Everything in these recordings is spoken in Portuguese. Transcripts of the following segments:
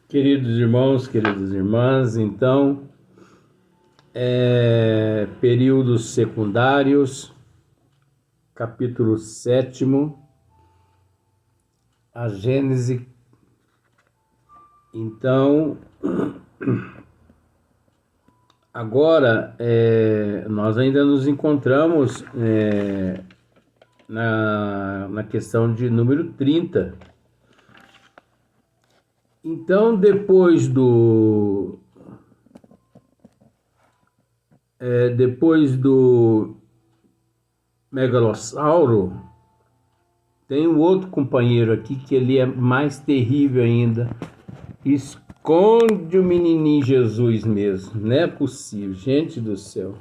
Queridos irmãos, queridas irmãs, então, períodos secundários, capítulo 7, a Gênese. Então, agora, nós ainda nos encontramos na questão de número 30. Então, depois do megalossauro, tem um outro companheiro aqui que ele é mais terrível ainda. Esconde o menininho Jesus mesmo, não é possível, gente do céu.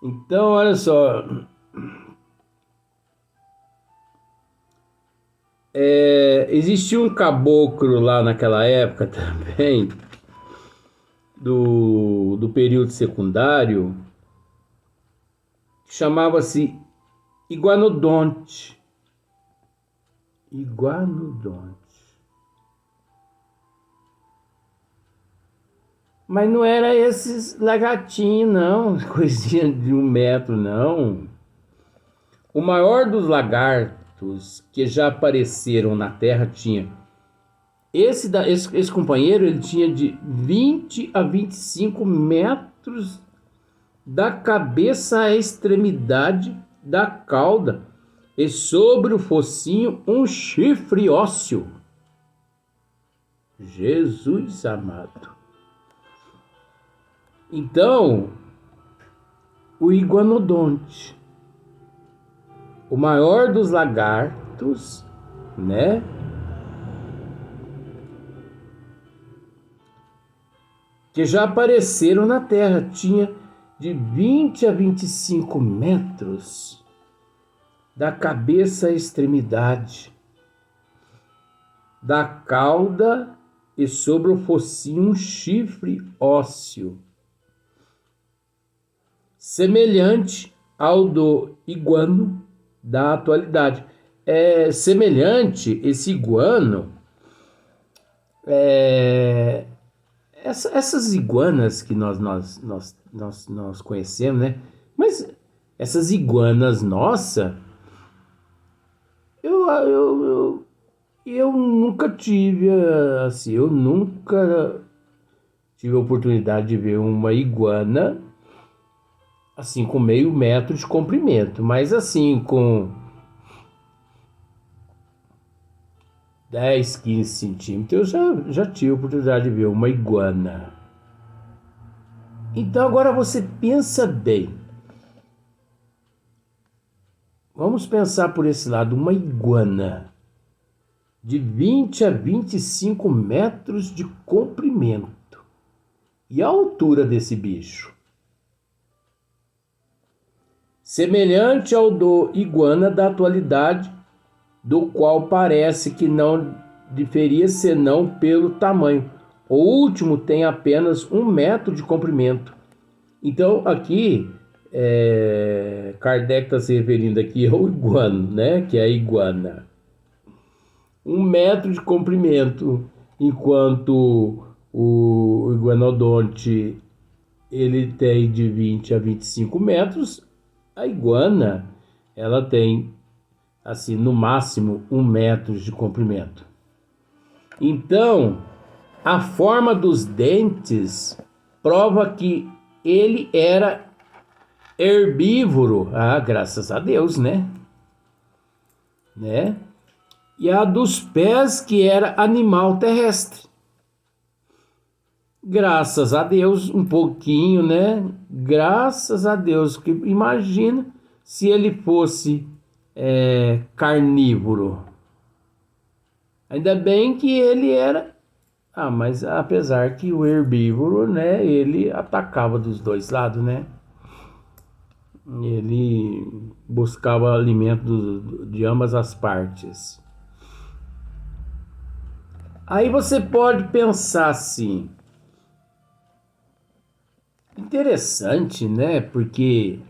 Então, olha só, existia um caboclo lá naquela época também, do período secundário, que chamava-se Iguanodonte. Mas não era esses lagartinhos, não, coisinha de 1 metro, não. O maior dos lagartos que já apareceram na Terra tinha. Esse companheiro, ele tinha de 20 a 25 metros da cabeça à extremidade da cauda, e sobre o focinho um chifre ósseo. Jesus amado. Então, o iguanodonte, o maior dos lagartos, né? Que já apareceram na Terra, tinha de 20 a 25 metros da cabeça à extremidade da cauda, e sobre o focinho um chifre ósseo, semelhante ao do iguano da atualidade. É semelhante esse iguano, essas iguanas que nós conhecemos, né? Mas essas iguanas, nossa, eu nunca tive, assim, eu nunca tive a oportunidade de ver uma iguana assim com meio metro de comprimento, mas assim com 10, 15 centímetros eu já tive a oportunidade de ver uma iguana. Então agora você pensa bem. Vamos pensar por esse lado, uma iguana de 20 a 25 metros de comprimento. E a altura desse bicho? Semelhante ao do iguana da atualidade, do qual parece que não diferia senão pelo tamanho. O último tem apenas 1 metro de comprimento. Então aqui, Kardec está se referindo aqui ao iguano, né? Que é a iguana. 1 metro de comprimento, enquanto o iguanodonte ele tem de 20 a 25 metros, a iguana ela tem assim no máximo 1 metro de comprimento. Então, a forma dos dentes prova que ele era herbívoro. Graças a Deus, né? E a dos pés, que era animal terrestre. Graças a Deus, um pouquinho, né? Graças a Deus, que imagina se ele fosse carnívoro. Ainda bem que ele era... mas apesar que o herbívoro, né? Ele atacava dos dois lados, né? Ele buscava alimento de ambas as partes. Aí você pode pensar assim, interessante, né? Porque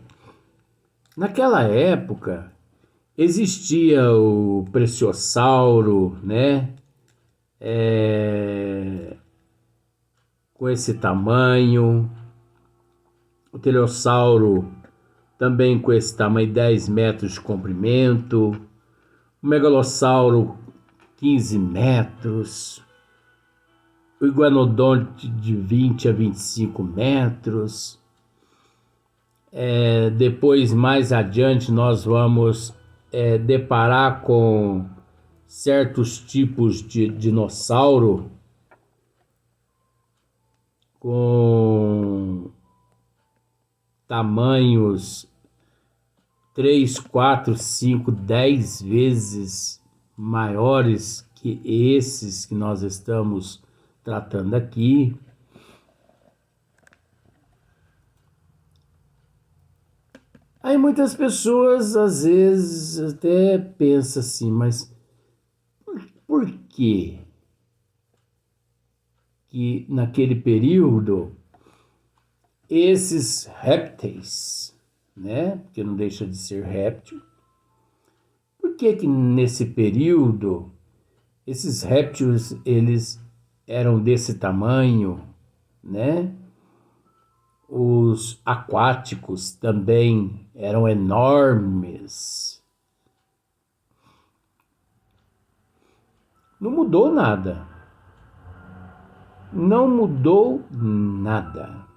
naquela época existia o Plesiosauro, né? com esse tamanho. O pterossauro também com esse tamanho, 10 metros de comprimento. O megalossauro, 15 metros. O iguanodonte de 20 a 25 metros. Depois, mais adiante, nós vamos deparar com certos tipos de dinossauro com tamanhos 3, 4, 5, 10 vezes maiores que esses que nós estamos tratando aqui. Aí muitas pessoas às vezes até pensam assim, mas por que naquele período esses répteis, né, porque não deixa de ser réptil, por que nesse período esses répteis eles eram desse tamanho, né? Os aquáticos também eram enormes. Não mudou nada. Não mudou nada.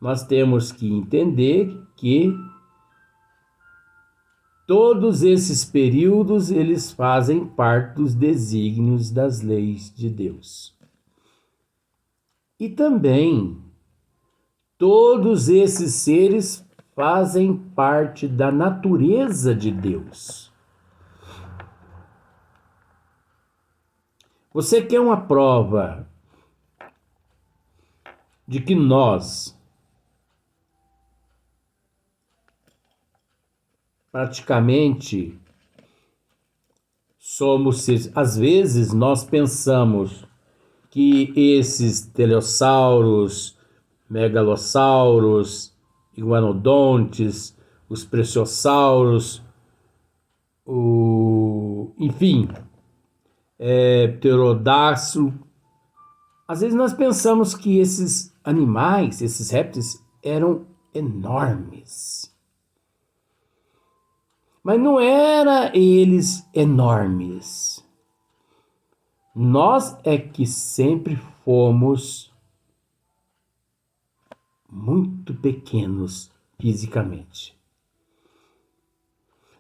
Nós temos que entender que todos esses períodos eles fazem parte dos desígnios das leis de Deus. E também todos esses seres fazem parte da natureza de Deus. Você quer uma prova de que nós praticamente somos seres? Às vezes nós pensamos que esses teliossauros, megalossauros, iguanodontes, os preciossauros, enfim, pterodáctilo. Às vezes nós pensamos que esses animais, esses répteis, eram enormes. Mas não eram eles enormes. Nós é que sempre fomos muito pequenos fisicamente.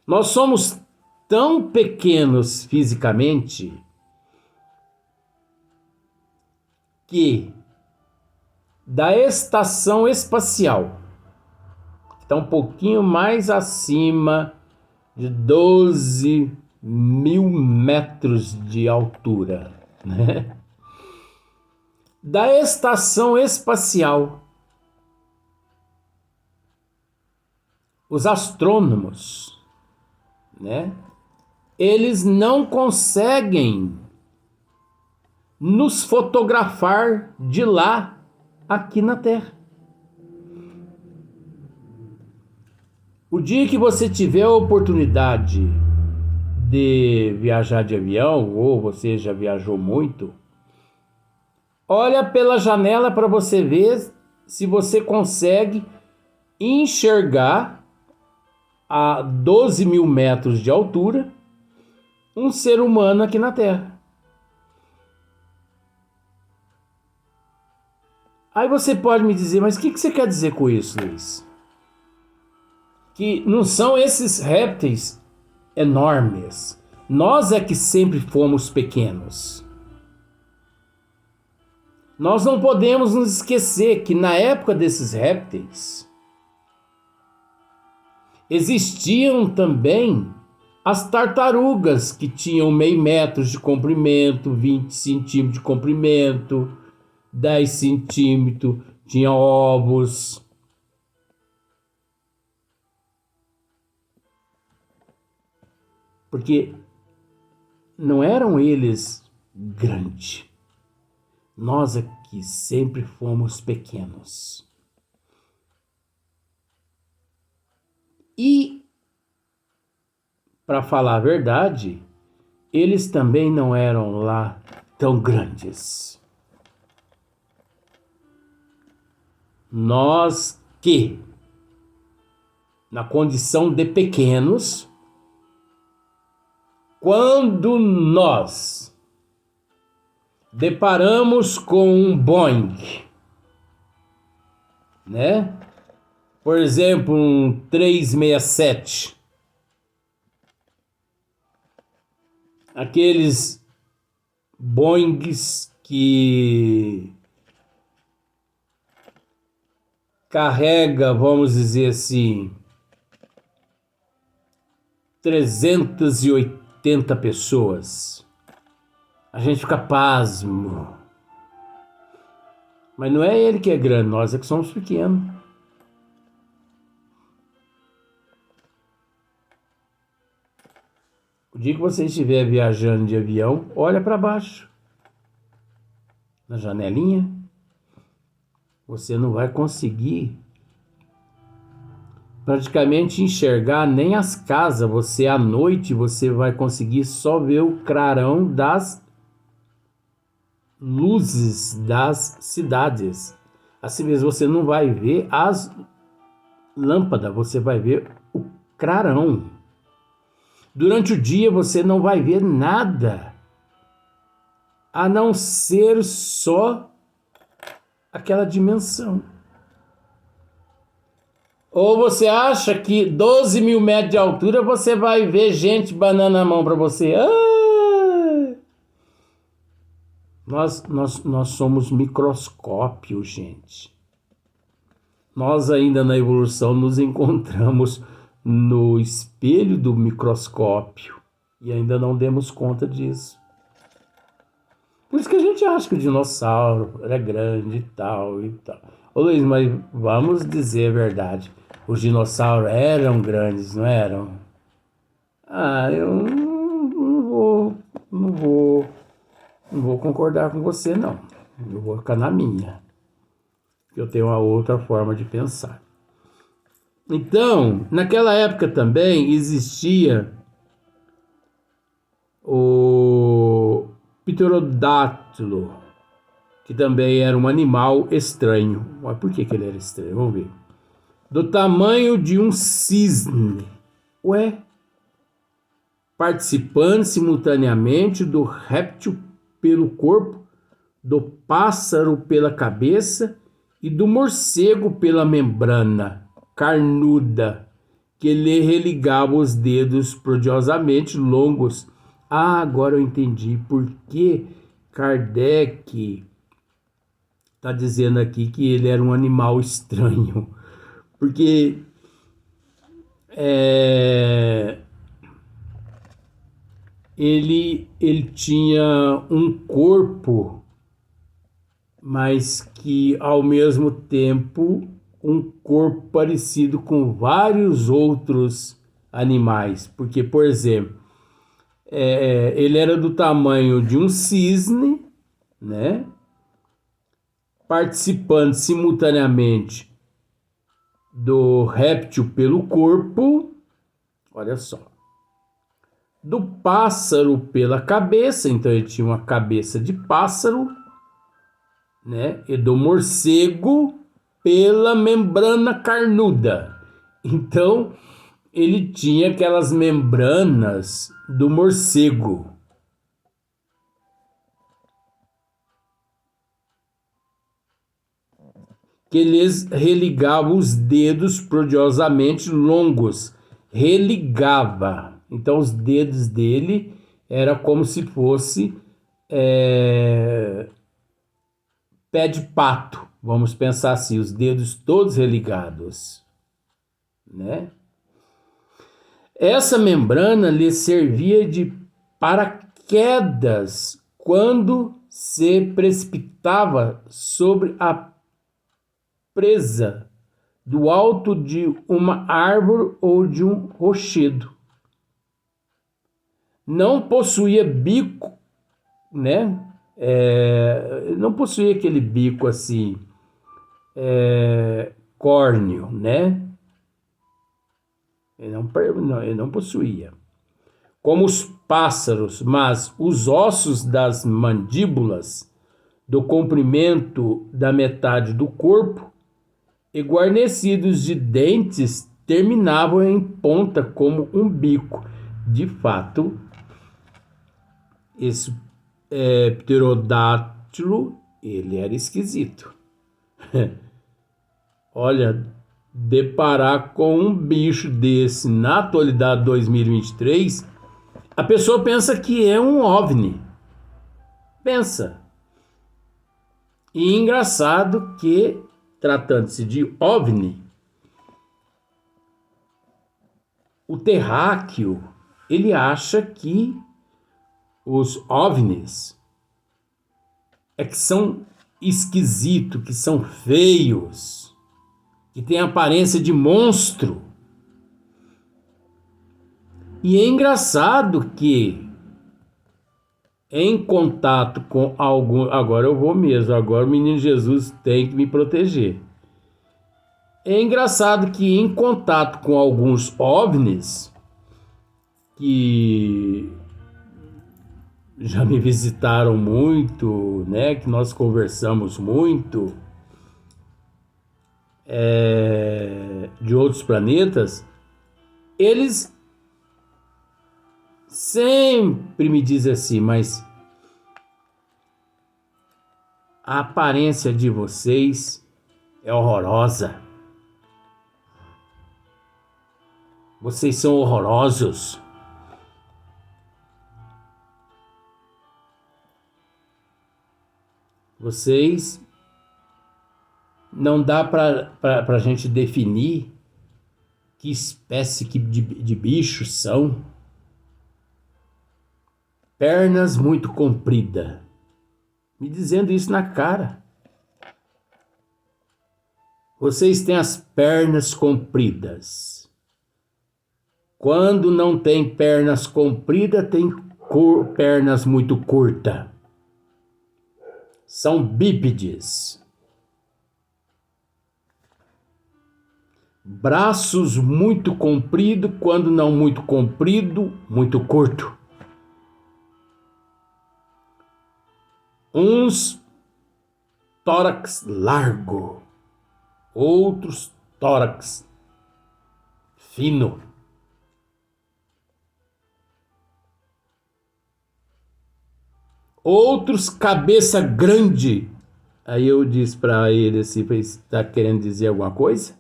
Nós somos tão pequenos fisicamente que da estação espacial, que está um pouquinho mais acima de 12.000 metros de altura, né? Da estação espacial, os astrônomos, né? Eles não conseguem nos fotografar de lá aqui na Terra. O dia que você tiver a oportunidade de viajar de avião, ou você já viajou muito, olha pela janela para você ver se você consegue enxergar a 12.000 metros de altura um ser humano aqui na Terra. Aí você pode me dizer, mas o que você quer dizer com isso, Luiz? Que não são esses répteis enormes. Nós é que sempre fomos pequenos. Nós não podemos nos esquecer que na época desses répteis existiam também as tartarugas que tinham meio metro de comprimento, 20 centímetros de comprimento, 10 centímetros, tinha ovos. Porque não eram eles grandes. Nós aqui sempre fomos pequenos. E, para falar a verdade, eles também não eram lá tão grandes. Nós que, na condição de pequenos, quando nós deparamos com um Boeing, né? Por exemplo, um 367, aqueles Boeings que carrega, vamos dizer assim, 380 pessoas. A gente fica pasmo. Mas não é ele que é grande, nós é que somos pequenos. O dia que você estiver viajando de avião, olha para baixo, na janelinha. Você não vai conseguir praticamente enxergar nem as casas. Você, à noite, você vai conseguir só ver o clarão das luzes das cidades. Assim mesmo, você não vai ver as lâmpadas, você vai ver o clarão. Durante o dia você não vai ver nada, a não ser só aquela dimensão. Ou você acha que 12 mil metros de altura você vai ver gente banando a mão para você? Nós somos microscópio, gente. Nós ainda na evolução nos encontramos no espelho do microscópio e ainda não demos conta disso. Por isso que a gente acha que o dinossauro era grande e tal e tal. Ô Luiz, mas vamos dizer a verdade. Os dinossauros eram grandes, não eram? Eu não vou concordar com você, não. Eu vou ficar na minha. Eu tenho uma outra forma de pensar. Então, naquela época também existia o pterodátilo, que também era um animal estranho. Mas por que ele era estranho? Vamos ver. Do tamanho de um cisne. Participando simultaneamente do réptil pelo corpo, do pássaro pela cabeça e do morcego pela membrana carnuda, que lhe religava os dedos prodigiosamente longos. Agora eu entendi por que Kardec está dizendo aqui que ele era um animal estranho. Porque ele tinha um corpo, mas que ao mesmo tempo um corpo parecido com vários outros animais. Porque, por exemplo, ele era do tamanho de um cisne, né? Participando simultaneamente do réptil pelo corpo, olha só, do pássaro pela cabeça, então ele tinha uma cabeça de pássaro, né? E do morcego pela membrana carnuda. Então ele tinha aquelas membranas do morcego. Que lhes religava os dedos prodigiosamente longos. Religava. Então os dedos dele era como se fosse pé de pato. Vamos pensar assim, os dedos todos religados, né? Essa membrana lhe servia de paraquedas quando se precipitava sobre a presa do alto de uma árvore ou de um rochedo. Não possuía bico, né? Não possuía aquele bico assim, córneo, né? Ele não possuía. como os pássaros, mas os ossos das mandíbulas, do comprimento da metade do corpo, e guarnecidos de dentes, terminavam em ponta como um bico. De fato, esse pterodátilo, ele era esquisito. Olha, deparar com um bicho desse na atualidade 2023, a pessoa pensa que é um OVNI. Pensa. E engraçado que, tratando-se de OVNI, o terráqueo, ele acha que os OVNIs é que são esquisitos, que são feios, que têm aparência de monstro. E é engraçado que em contato com algum... Agora eu vou mesmo, agora o menino Jesus tem que me proteger. É engraçado que em contato com alguns OVNIs que já me visitaram muito, né, que nós conversamos muito, de outros planetas, eles sempre me dizem assim, mas a aparência de vocês é horrorosa. Vocês são horrorosos. Vocês não dá para a gente definir que espécie de bichos são. Pernas muito compridas. Me dizendo isso na cara. Vocês têm as pernas compridas. Quando não tem pernas compridas, tem pernas muito curtas. São bípedes. Braços muito compridos, quando não muito comprido, muito curto. Uns tórax largo, outros tórax fino. Outros cabeça grande. Aí eu disse para ele assim, está querendo dizer alguma coisa?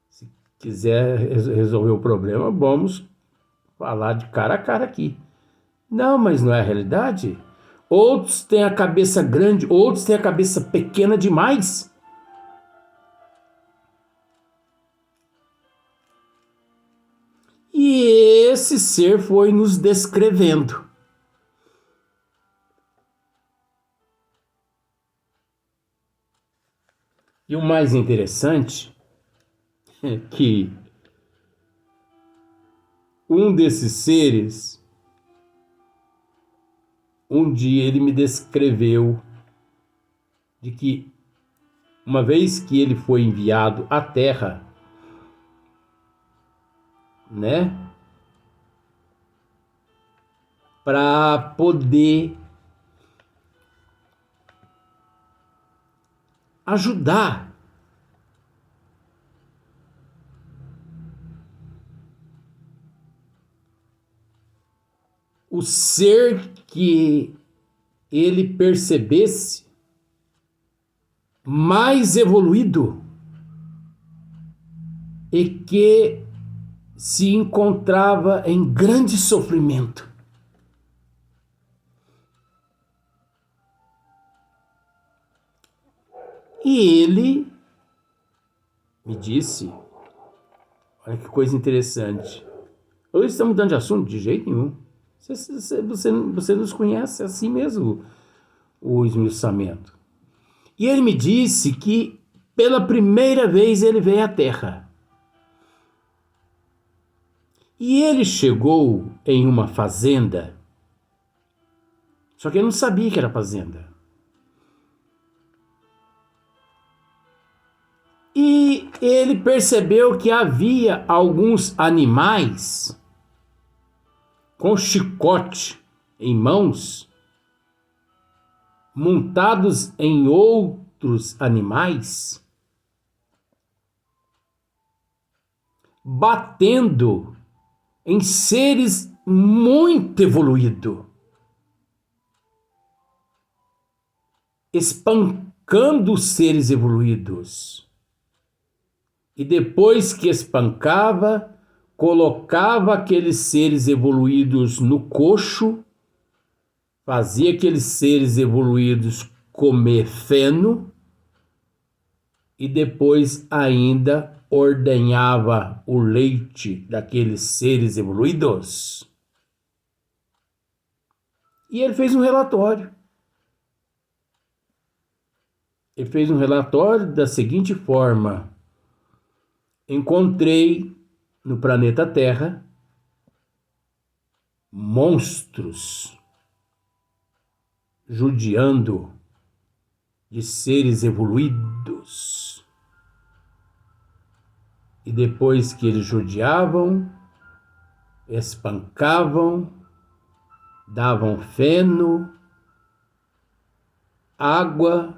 Se quiser resolver o problema, vamos falar de cara a cara aqui. Não, mas não é a realidade. Outros têm a cabeça grande, outros têm a cabeça pequena demais. E esse ser foi nos descrevendo. E o mais interessante é que um desses seres, um dia ele me descreveu de que uma vez que ele foi enviado à Terra, né, para poder ajudar o ser que ele percebesse mais evoluído e que se encontrava em grande sofrimento. E ele me disse, olha que coisa interessante. Hoje estamos mudando de assunto? De jeito nenhum. Você nos conhece assim mesmo, o esmiuçamento. E ele me disse que pela primeira vez ele veio à Terra. E ele chegou em uma fazenda, só que ele não sabia que era fazenda. E ele percebeu que havia alguns animais com chicote em mãos, montados em outros animais, batendo em seres muito evoluídos, espancando os seres evoluídos. E depois que espancava, colocava aqueles seres evoluídos no coxo, fazia aqueles seres evoluídos comer feno e depois ainda ordenhava o leite daqueles seres evoluídos. E ele fez um relatório. Ele fez um relatório da seguinte forma: encontrei no planeta Terra monstros judiando de seres evoluídos. E depois que eles judiavam, espancavam, davam feno, água,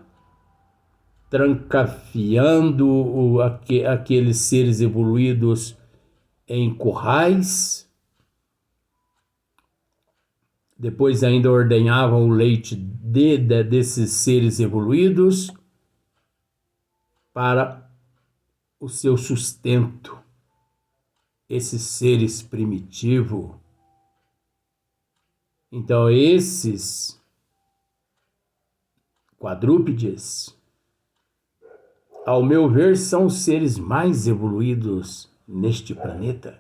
trancafiando aqueles seres evoluídos em currais. Depois ainda ordenhavam o leite desses seres evoluídos para o seu sustento. Esses seres primitivos. Então esses quadrúpedes, ao meu ver, são os seres mais evoluídos neste planeta.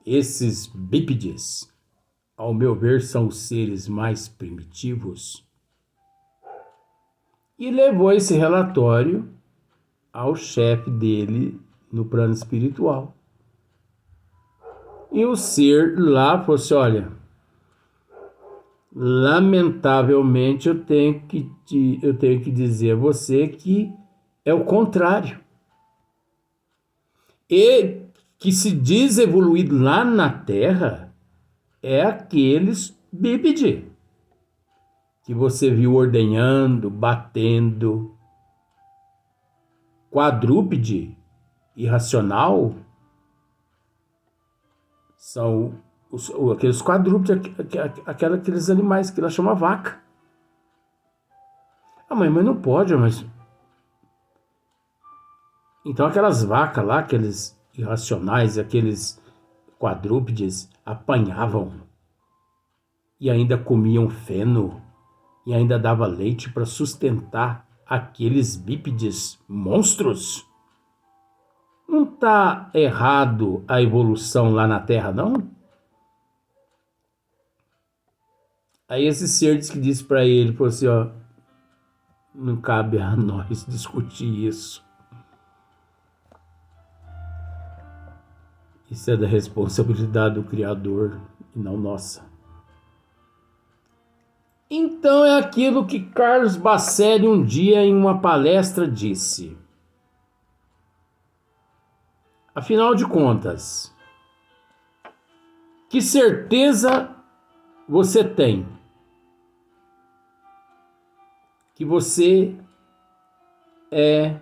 Esses bípedes, ao meu ver, são os seres mais primitivos. E levou esse relatório ao chefe dele no plano espiritual. E o ser lá falou assim: olha, lamentavelmente eu tenho que dizer a você que é o contrário. E que se diz evoluído lá na Terra é aqueles bípedes que você viu ordenhando, batendo. Quadrúpede irracional são aqueles quadrúpedes, aqueles animais que ela chama vaca. Ah, mãe, mas não pode, mas... Então aquelas vacas lá, aqueles irracionais, aqueles quadrúpedes apanhavam e ainda comiam feno e ainda dava leite para sustentar aqueles bípedes monstros. Não está errado a evolução lá na Terra, não? Aí esse ser disse para ele, falou assim, ó, não cabe a nós discutir isso. Isso é da responsabilidade do Criador e não nossa. Então é aquilo que Carlos Bacelli um dia em uma palestra disse. Afinal de contas, que certeza você tem que você é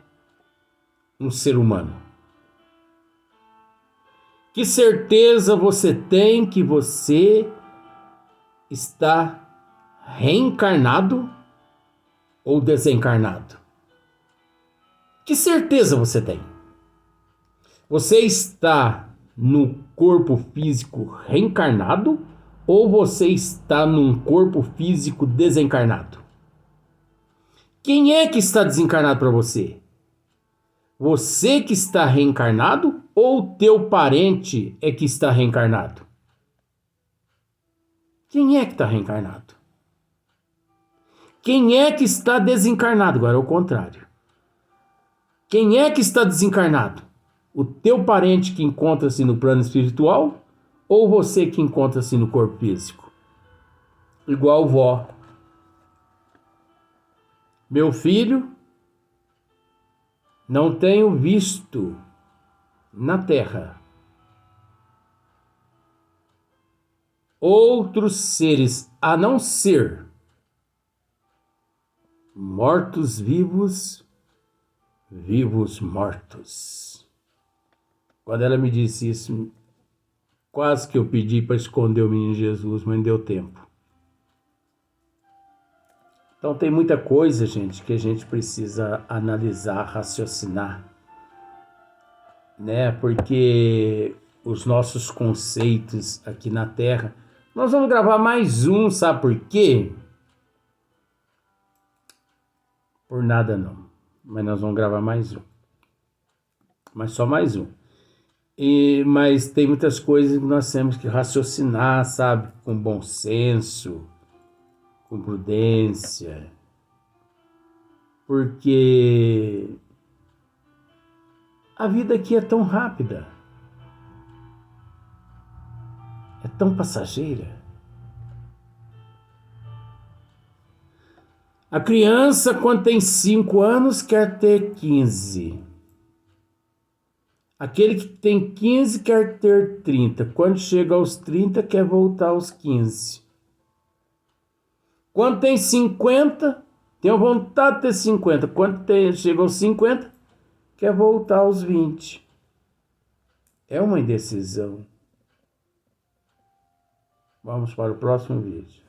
um ser humano? Que certeza você tem que você está reencarnado ou desencarnado? Que certeza você tem? Você está no corpo físico reencarnado ou você está num corpo físico desencarnado? Quem é que está desencarnado para você? Você que está reencarnado ou teu parente é que está reencarnado? Quem é que está reencarnado? Quem é que está desencarnado? Agora é o contrário. Quem é que está desencarnado? O teu parente que encontra-se no plano espiritual ou você que encontra-se no corpo físico? Igual vó. Meu filho, não tenho visto na Terra outros seres a não ser mortos-vivos, vivos-mortos. Quando ela me disse isso, quase que eu pedi para esconder o menino Jesus, mas não deu tempo. Então tem muita coisa, gente, que a gente precisa analisar, raciocinar, né? Porque os nossos conceitos aqui na Terra, nós vamos gravar mais um, sabe por quê? Por nada não, mas nós vamos gravar mais um, mas só mais um. Mas tem muitas coisas que nós temos que raciocinar, sabe? Com bom senso, com prudência, porque a vida aqui é tão rápida, é tão passageira. A criança, quando tem 5 anos, quer ter 15. Aquele que tem 15 quer ter 30. Quando chega aos 30, quer voltar aos 15. Quando tem 50, tem vontade de ter 50. Quando chega aos 50, quer voltar aos 20. É uma indecisão. Vamos para o próximo vídeo.